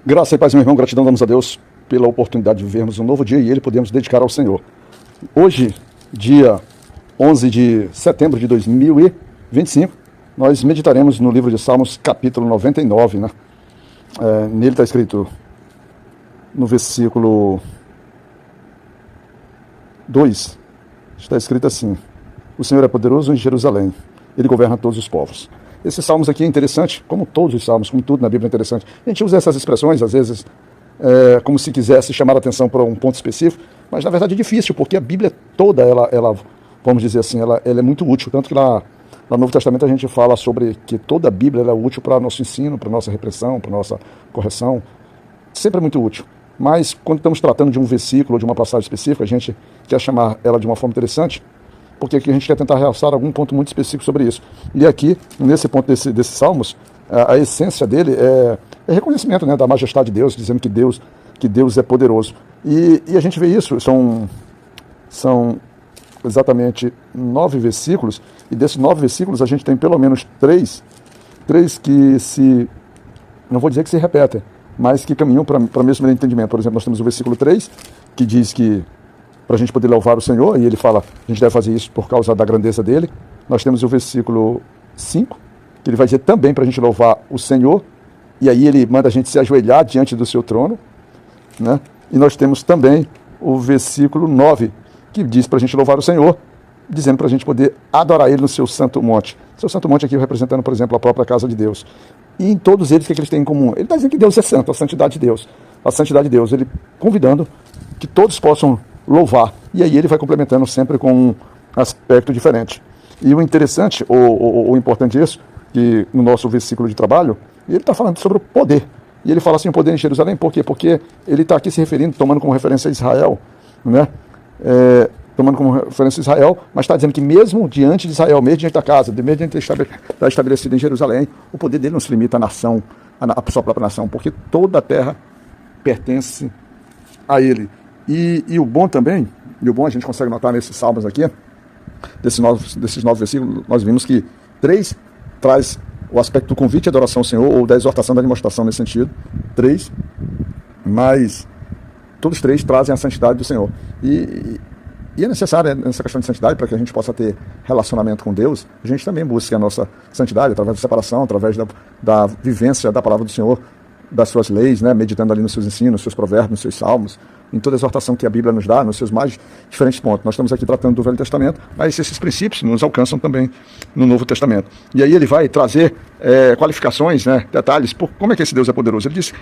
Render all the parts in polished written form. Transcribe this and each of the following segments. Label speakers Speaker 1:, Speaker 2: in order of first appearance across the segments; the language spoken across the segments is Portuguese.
Speaker 1: Graça e paz, meu irmão, gratidão damos a Deus pela oportunidade de vivermos um novo dia e ele podemos dedicar ao Senhor. Hoje, dia 11 de setembro de 2025, nós meditaremos no livro de Salmos, capítulo 99, né? Nele está escrito, no versículo 2, está escrito assim: o Senhor é poderoso em Jerusalém, Ele governa todos os povos. Esses salmos aqui é interessante, como todos os salmos, como tudo na Bíblia é interessante. A gente usa essas expressões, às vezes, como se quisesse chamar a atenção para um ponto específico, mas na verdade é difícil, porque a Bíblia toda, ela vamos dizer assim, ela é muito útil. Tanto que lá no Novo Testamento a gente fala sobre que toda a Bíblia é útil para nosso ensino, para nossa repreensão, para nossa correção. Sempre é muito útil. Mas quando estamos tratando de um versículo ou de uma passagem específica, a gente quer chamar ela de uma forma interessante, porque aqui a gente quer tentar realçar algum ponto muito específico sobre isso. E aqui, nesse ponto desses salmos, a essência dele é reconhecimento, né, da majestade de Deus, dizendo que Deus é poderoso. E a gente vê isso, são exatamente 9 versículos, e desses 9 versículos a gente tem pelo menos três que não vou dizer que se repetem, mas que caminham para o mesmo entendimento. Por exemplo, nós temos o versículo 3, que diz que para a gente poder louvar o Senhor, e ele fala, a gente deve fazer isso por causa da grandeza dele. Nós temos o versículo 5, que ele vai dizer também para a gente louvar o Senhor, e aí ele manda a gente se ajoelhar diante do seu trono, né? E nós temos também o versículo 9, que diz para a gente louvar o Senhor, dizendo para a gente poder adorar ele no seu santo monte. Seu santo monte aqui representando, por exemplo, a própria casa de Deus. E em todos eles, o que eles têm em comum? Ele está dizendo que Deus é santo, a santidade de Deus. A santidade de Deus, ele convidando que todos possam louvar. E aí ele vai complementando sempre com um aspecto diferente. E o interessante, o importante disso, que no nosso versículo de trabalho, ele está falando sobre o poder. E ele fala assim, o poder em Jerusalém, por quê? Porque ele está aqui se referindo, tomando como referência a Israel, né? Tomando como referência a Israel, mas está dizendo que mesmo diante de Israel, mesmo diante da casa, mesmo diante de estar estabelecido em Jerusalém, o poder dele não se limita à nação, à sua própria nação, porque toda a terra pertence a ele. E o bom também, a gente consegue notar nesses salmos aqui, desses 9 versículos, nós vimos que 3 traz o aspecto do convite e adoração ao Senhor, ou da exortação, da demonstração nesse sentido, 3, mas todos 3 trazem a santidade do Senhor. E é necessário, nessa questão de santidade, para que a gente possa ter relacionamento com Deus, a gente também busca a nossa santidade através da separação, através da vivência da palavra do Senhor, das suas leis, né, meditando ali nos seus ensinos, nos seus provérbios, nos seus salmos, em toda a exortação que a Bíblia nos dá, nos seus mais diferentes pontos. Nós estamos aqui tratando do Velho Testamento, mas esses princípios nos alcançam também no Novo Testamento. E aí ele vai trazer qualificações, né, detalhes, como é que esse Deus é poderoso. Ele diz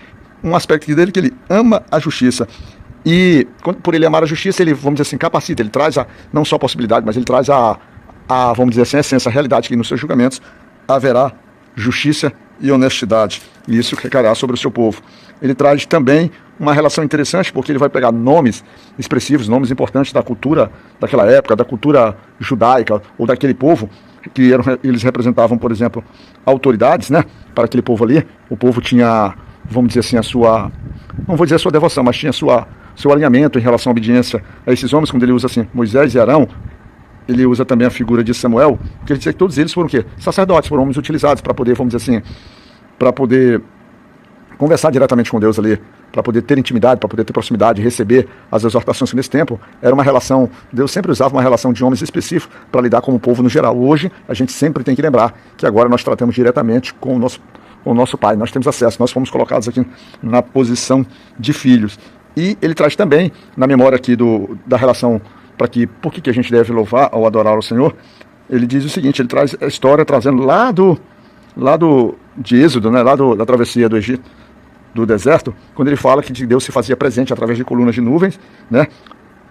Speaker 1: um aspecto dele, que ele ama a justiça. E por ele amar a justiça, ele, vamos dizer assim, capacita, ele traz não só a possibilidade, mas ele traz vamos dizer assim, a essência, a realidade, que nos seus julgamentos haverá justiça e honestidade, e isso recairá sobre o seu povo. Ele traz também uma relação interessante, porque ele vai pegar nomes expressivos, nomes importantes da cultura daquela época, da cultura judaica, ou daquele povo, que eles representavam, por exemplo, autoridades, né, para aquele povo ali. O povo tinha, vamos dizer assim, não vou dizer a sua devoção, mas tinha seu alinhamento em relação à obediência a esses homens. Quando ele usa assim, Moisés e Arão, ele usa também a figura de Samuel, porque ele diz que todos eles foram o quê? Sacerdotes, foram homens utilizados para poder, vamos dizer assim, para poder conversar diretamente com Deus ali, para poder ter intimidade, para poder ter proximidade, receber as exortações. Nesse tempo era uma relação, Deus sempre usava uma relação de homens específicos para lidar com o povo no geral. Hoje a gente sempre tem que lembrar que agora nós tratamos diretamente com o nosso Pai, nós temos acesso, nós fomos colocados aqui na posição de filhos. E ele traz também, na memória aqui da relação, por que a gente deve louvar ou adorar o Senhor, ele diz o seguinte, ele traz a história trazendo lá de Êxodo, né, da travessia do Egito, do deserto, quando ele fala que Deus se fazia presente através de colunas de nuvens, né,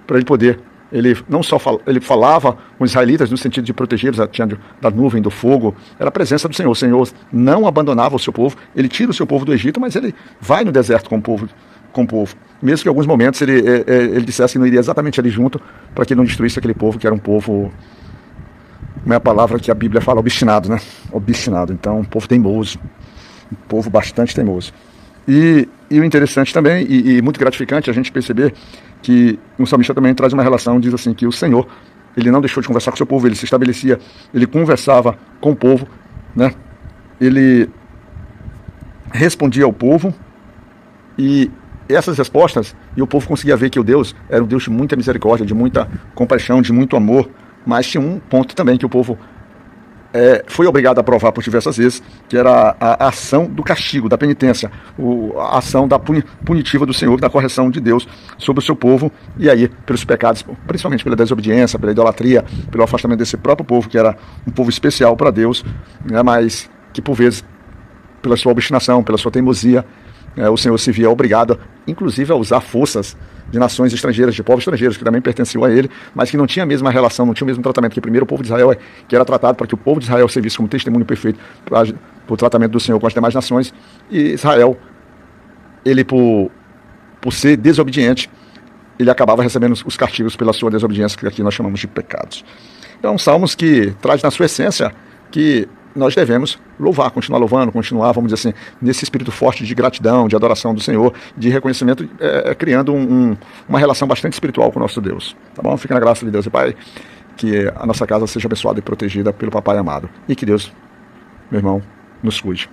Speaker 1: para ele poder, ele não só ele falava com os israelitas no sentido de protegê-los da nuvem, do fogo, era a presença do Senhor. O Senhor não abandonava o seu povo, ele tira o seu povo do Egito, mas ele vai no deserto com o povo, mesmo que em alguns momentos ele dissesse que não iria exatamente ali junto, para que ele não destruísse aquele povo, que era um povo, não é a palavra que a Bíblia fala, obstinado, né? Obstinado, então um povo teimoso, um povo bastante teimoso. E o interessante também, e muito gratificante, a gente perceber que o salmista também traz uma relação, diz assim, que o Senhor, ele não deixou de conversar com o seu povo, ele se estabelecia, ele conversava com o povo, né? Ele respondia ao povo, E essas respostas, e o povo conseguia ver que o Deus era um Deus de muita misericórdia, de muita compaixão, de muito amor, mas tinha um ponto também que o povo foi obrigado a provar por diversas vezes, que era a ação do castigo, da penitência, a ação da punitiva do Senhor, da correção de Deus sobre o seu povo, e aí pelos pecados, principalmente pela desobediência, pela idolatria, pelo afastamento desse próprio povo, que era um povo especial para Deus, né, mas que por vezes, pela sua obstinação, pela sua teimosia, o Senhor se via obrigado, inclusive, a usar forças de nações estrangeiras, de povos estrangeiros, que também pertenciam a ele, mas que não tinha a mesma relação, não tinha o mesmo tratamento que primeiro o povo de Israel, que era tratado para que o povo de Israel servisse como testemunho perfeito para o tratamento do Senhor com as demais nações, e Israel, ele por ser desobediente, ele acabava recebendo os castigos pela sua desobediência, que aqui nós chamamos de pecados. Então, salmos que traz na sua essência que nós devemos louvar, continuar louvando, continuar, vamos dizer assim, nesse espírito forte de gratidão, de adoração do Senhor, de reconhecimento, criando uma relação bastante espiritual com o nosso Deus. Tá bom? Fica na graça de Deus e Pai, que a nossa casa seja abençoada e protegida pelo Papai amado. E que Deus, meu irmão, nos cuide.